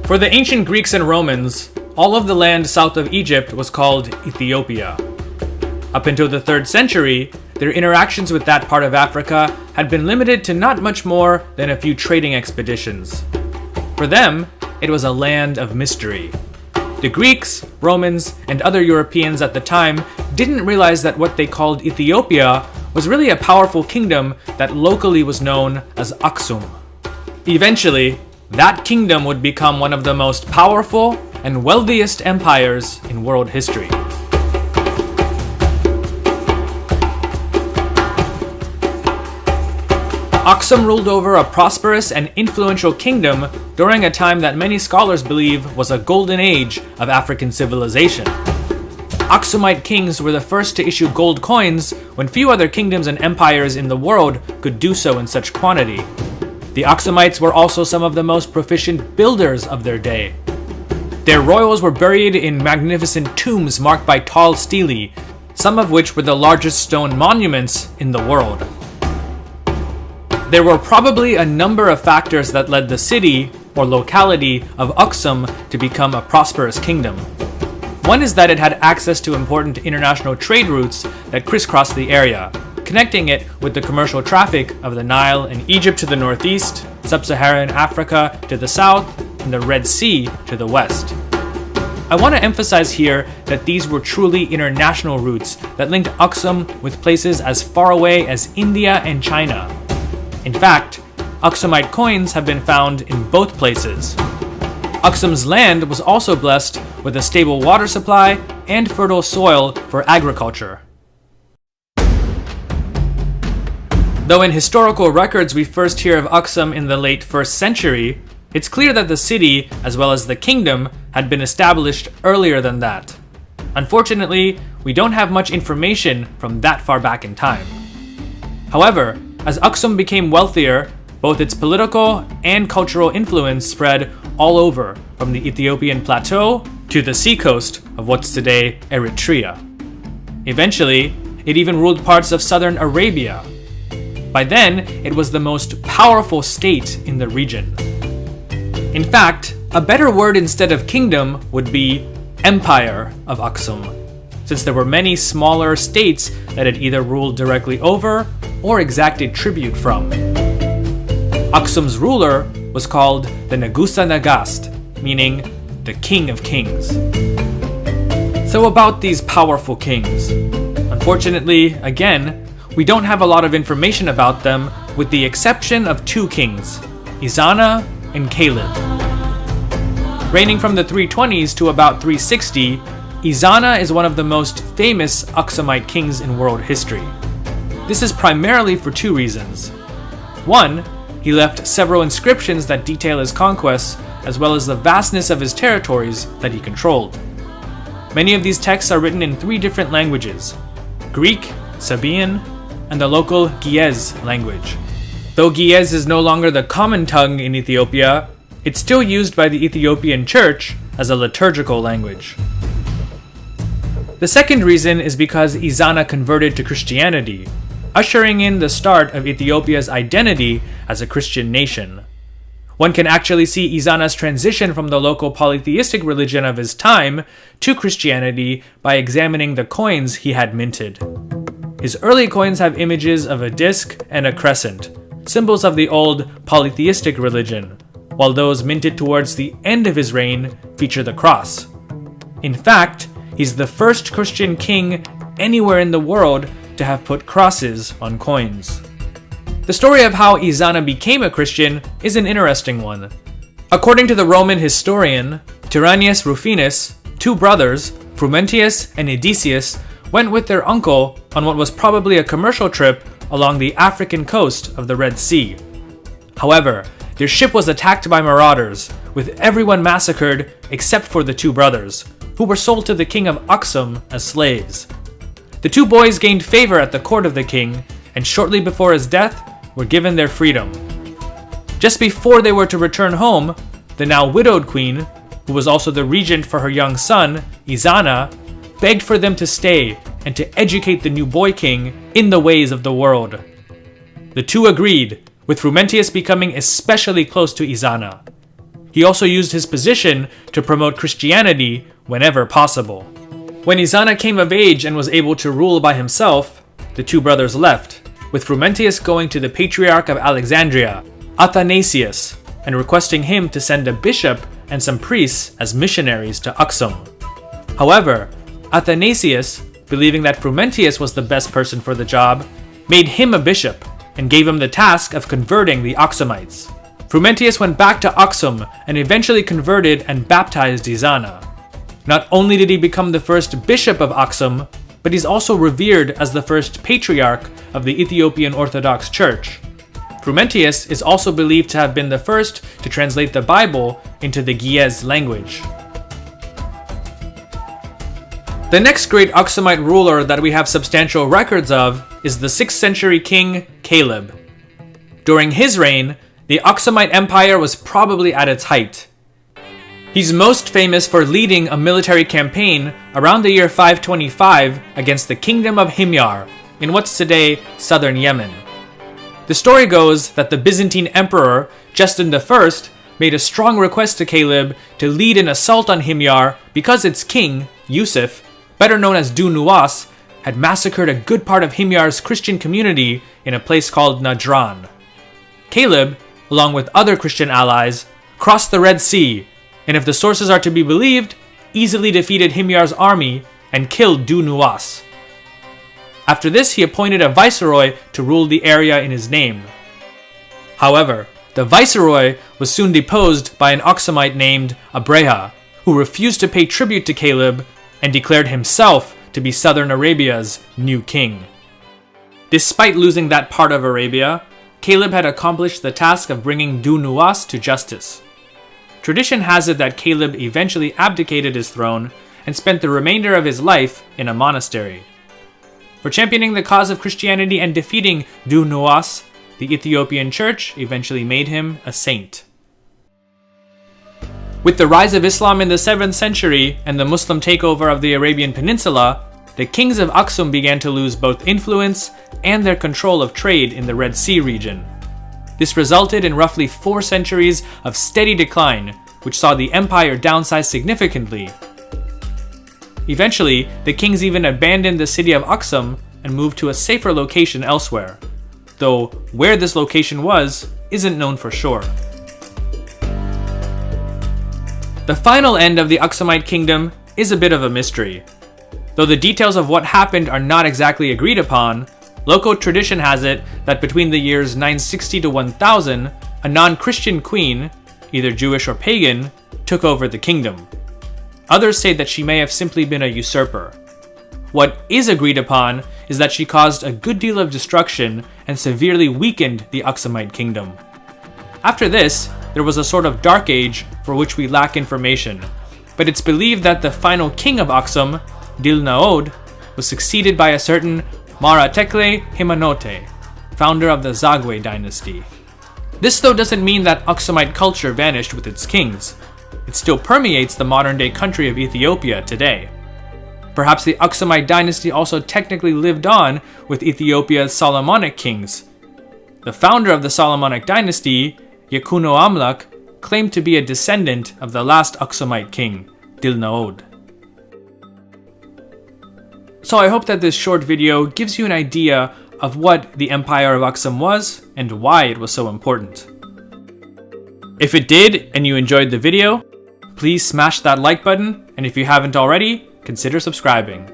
For the ancient Greeks and Romans, all of the land south of Egypt was called Ethiopia. Up until the 3rd century, their interactions with that part of Africa had been limited to not much more than a few trading expeditions. For them, it was a land of mystery. The Greeks, Romans, and other Europeans at the time didn't realize that what they called Ethiopia was really a powerful kingdom that locally was known as Aksum. Eventually, that kingdom would become one of the most powerful and wealthiest empires in world history. Aksum ruled over a prosperous and influential kingdom during a time that many scholars believe was a golden age of African civilization. Axumite kings were the first to issue gold coins when few other kingdoms and empires in the world could do so in such quantity. The Axumites were also some of the most proficient builders of their day. Their royals were buried in magnificent tombs marked by tall stelae, some of which were the largest stone monuments in the world. There were probably a number of factors that led the city, or locality, of Aksum to become a prosperous kingdom. One is that it had access to important international trade routes that crisscrossed the area, connecting it with the commercial traffic of the Nile and Egypt to the northeast, sub-Saharan Africa to the south, and the Red Sea to the west. I want to emphasize here that these were truly international routes that linked Aksum with places as far away as India and China. In fact, Axumite coins have been found in both places. Aksum's land was also blessed with a stable water supply and fertile soil for agriculture. Though in historical records we first hear of Aksum in the late 1st century, it's clear that the city, as well as the kingdom, had been established earlier than that. Unfortunately, we don't have much information from that far back in time. However, as Aksum became wealthier, both its political and cultural influence spread all over, from the Ethiopian plateau to the seacoast of what's today Eritrea. Eventually, it even ruled parts of southern Arabia. By then, it was the most powerful state in the region. In fact, a better word instead of kingdom would be Empire of Aksum, since there were many smaller states that it either ruled directly over or exacted tribute from. Aksum's ruler was called the Nagusa Nagast, meaning the King of Kings. So about these powerful kings. Unfortunately, again, we don't have a lot of information about them with the exception of 2 kings, Ezana and Caleb. Reigning from the 320s to about 360, Ezana is one of the most famous Axumite kings in world history. This is primarily for 2 reasons. One, he left several inscriptions that detail his conquests, as well as the vastness of his territories that he controlled. Many of these texts are written in 3 different languages: Greek, Sabaean, and the local Ge'ez language. Though Ge'ez is no longer the common tongue in Ethiopia, it's still used by the Ethiopian Church as a liturgical language. The second reason is because Ezana converted to Christianity, ushering in the start of Ethiopia's identity as a Christian nation. One can actually see Ezana's transition from the local polytheistic religion of his time to Christianity by examining the coins he had minted. His early coins have images of a disc and a crescent, symbols of the old polytheistic religion, while those minted towards the end of his reign feature the cross. In fact, he's the first Christian king anywhere in the world to have put crosses on coins. The story of how Ezana became a Christian is an interesting one. According to the Roman historian Tyrannius Rufinus, 2 brothers, Frumentius and Edesius, went with their uncle on what was probably a commercial trip along the African coast of the Red Sea. However, their ship was attacked by marauders, with everyone massacred except for the 2 brothers, who were sold to the king of Aksum as slaves. The 2 boys gained favor at the court of the king, and shortly before his death, were given their freedom. Just before they were to return home, the now widowed queen, who was also the regent for her young son, Ezana, begged for them to stay and to educate the new boy king in the ways of the world. The 2 agreed, with Frumentius becoming especially close to Ezana. He also used his position to promote Christianity whenever possible. When Ezana came of age and was able to rule by himself, the two brothers left, with Frumentius going to the Patriarch of Alexandria, Athanasius, and requesting him to send a bishop and some priests as missionaries to Aksum. However, Athanasius, believing that Frumentius was the best person for the job, made him a bishop and gave him the task of converting the Axumites. Frumentius went back to Aksum and eventually converted and baptized Ezana. Not only did he become the first bishop of Aksum, but he's also revered as the first patriarch of the Ethiopian Orthodox Church. Frumentius is also believed to have been the first to translate the Bible into the Ge'ez language. The next great Aksumite ruler that we have substantial records of is the 6th century king Caleb. During his reign, the Axumite Empire was probably at its height. He's most famous for leading a military campaign around the year 525 against the kingdom of Himyar in what's today southern Yemen. The story goes that the Byzantine emperor Justin I made a strong request to Caleb to lead an assault on Himyar because its king, Yusuf, better known as Du Nuwas, had massacred a good part of Himyar's Christian community in a place called Najran. Caleb, along with other Christian allies, crossed the Red Sea, and if the sources are to be believed, easily defeated Himyar's army and killed Du Nuwas. After this, he appointed a viceroy to rule the area in his name. However, the viceroy was soon deposed by an Axumite named Abreha, who refused to pay tribute to Caleb and declared himself to be southern Arabia's new king. Despite losing that part of Arabia, Caleb had accomplished the task of bringing Du Nuwas to justice. Tradition has it that Caleb eventually abdicated his throne and spent the remainder of his life in a monastery. For championing the cause of Christianity and defeating Du Nuwas, the Ethiopian Church eventually made him a saint. With the rise of Islam in the 7th century and the Muslim takeover of the Arabian Peninsula, the kings of Aksum began to lose both influence and their control of trade in the Red Sea region. This resulted in roughly 4 centuries of steady decline, which saw the empire downsize significantly. Eventually, the kings even abandoned the city of Aksum and moved to a safer location elsewhere, though where this location was isn't known for sure. The final end of the Axumite kingdom is a bit of a mystery. Though the details of what happened are not exactly agreed upon, local tradition has it that between the years 960 to 1000, a non-Christian queen, either Jewish or pagan, took over the kingdom. Others say that she may have simply been a usurper. What is agreed upon is that she caused a good deal of destruction and severely weakened the Axumite kingdom. After this, there was a sort of dark age for which we lack information, but it's believed that the final king of Aksum, Dil Naod, was succeeded by a certain Mara Tekle Himanote, founder of the Zagwe dynasty. This though doesn't mean that Axumite culture vanished with its kings. It still permeates the modern-day country of Ethiopia today. Perhaps the Axumite dynasty also technically lived on with Ethiopia's Solomonic kings. The founder of the Solomonic dynasty, Yakuno Amlak, claimed to be a descendant of the last Axumite king, Dil Naod. So I hope that this short video gives you an idea of what the Empire of Aksum was and why it was so important. If it did and you enjoyed the video, please smash that like button, and if you haven't already, consider subscribing.